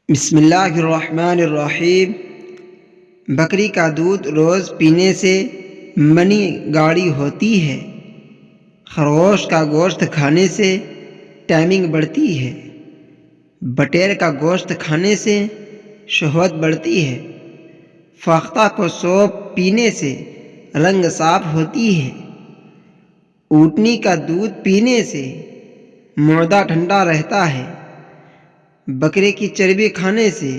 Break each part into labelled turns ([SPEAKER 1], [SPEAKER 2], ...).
[SPEAKER 1] بسم اللہ الرحمن الرحیم۔ بکری کا دودھ روز پینے سے منی گاڑی ہوتی ہے۔ خرگوش کا گوشت کھانے سے ٹائمنگ بڑھتی ہے۔ بٹیر کا گوشت کھانے سے شہوت بڑھتی ہے۔ فاختہ کو سوپ پینے سے رنگ صاف ہوتی ہے۔ اونٹنی کا دودھ پینے سے معدہ ٹھنڈا رہتا ہے۔ بکرے کی چربی کھانے سے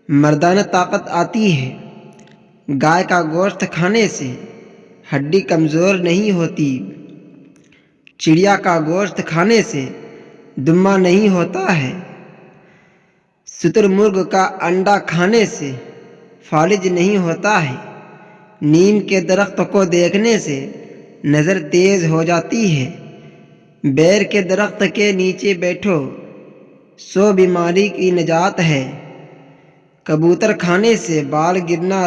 [SPEAKER 1] مردانہ طاقت آتی ہے۔ گائے کا گوشت کھانے سے ہڈی کمزور نہیں ہوتی۔ چڑیا کا گوشت کھانے سے دمہ نہیں ہوتا ہے۔ شتر مرغ کا انڈا کھانے سے فالج نہیں ہوتا ہے۔ نیم کے درخت کو دیکھنے سے نظر تیز ہو جاتی ہے۔ بیر کے درخت کے نیچے بیٹھو، 100 بیماری کی نجات ہے۔ کبوتر کھانے سے بال گرنا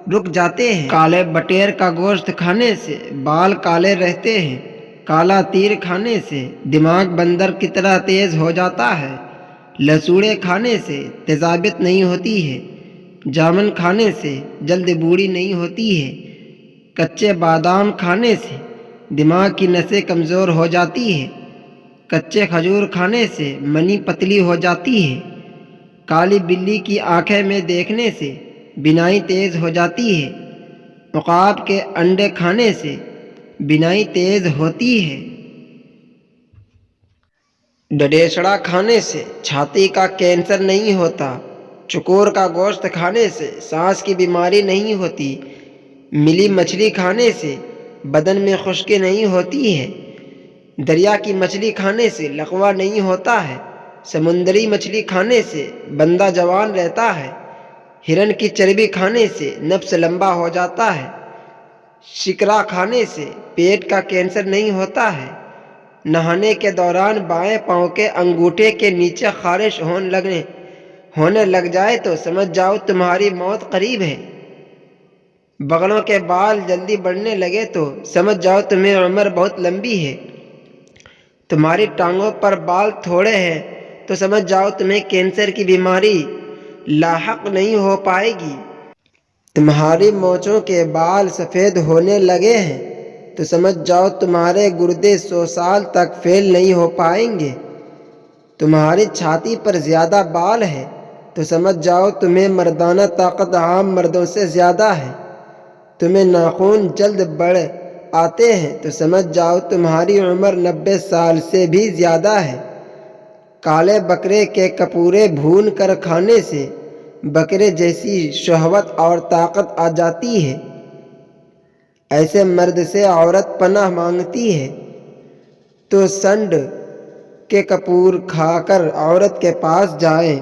[SPEAKER 1] رک جاتے ہیں۔ کالے بٹیر کا گوشت کھانے سے بال کالے رہتے ہیں۔ کالا تیر کھانے سے دماغ بندر کی طرح تیز ہو جاتا ہے۔ لسوڑے کھانے سے تیزابیت نہیں ہوتی ہے۔ جامن کھانے سے جلد بوڑھی نہیں ہوتی ہے۔ کچے بادام کھانے سے دماغ کی نسیں کمزور ہو جاتی ہے۔ کچے کھجور کھانے سے منی پتلی ہو جاتی ہے۔ کالی بلی کی آنکھیں میں دیکھنے سے بینائی تیز ہو جاتی ہے۔ عقاب کے انڈے کھانے سے بینائی تیز ہوتی ہے۔ ڈڈیسڑا کھانے سے چھاتی کا کینسر نہیں ہوتا۔ چکور کا گوشت کھانے سے سانس کی بیماری نہیں ہوتی۔ ملی مچھلی کھانے سے بدن میں خشکی نہیں ہوتی ہے۔ دریا کی مچھلی کھانے سے لقوہ نہیں ہوتا ہے۔ سمندری مچھلی کھانے سے بندہ جوان رہتا ہے۔ ہرن کی چربی کھانے سے نفس لمبا ہو جاتا ہے۔ شکرا کھانے سے پیٹ کا کینسر نہیں ہوتا ہے۔ نہانے کے دوران بائیں پاؤں کے انگوٹھے کے نیچے خارش ہونے لگ جائے تو سمجھ جاؤ تمہاری موت قریب ہے۔ بغلوں کے بال جلدی بڑھنے لگے تو سمجھ جاؤ تمہیں عمر بہت لمبی ہے۔ تمہاری ٹانگوں پر بال تھوڑے ہیں تو سمجھ جاؤ تمہیں کینسر کی بیماری لاحق نہیں ہو پائے گی۔ تمہاری مونچھوں کے بال سفید ہونے لگے ہیں تو سمجھ جاؤ تمہارے گردے 100 سال تک فیل نہیں ہو پائیں گے۔ تمہاری چھاتی پر زیادہ بال ہے تو سمجھ جاؤ تمہیں مردانہ طاقت عام مردوں سے زیادہ ہے۔ تمہیں ناخن جلد بڑھ آتے ہیں تو سمجھ جاؤ تمہاری عمر 90 سال سے بھی زیادہ ہے۔ کالے بکرے کے کپورے بھون کر کھانے سے بکرے جیسی شہوت اور طاقت آ جاتی ہے۔ ایسے مرد سے عورت پناہ مانگتی ہے تو سنڈ کے کپور کھا کر عورت کے پاس جائیں۔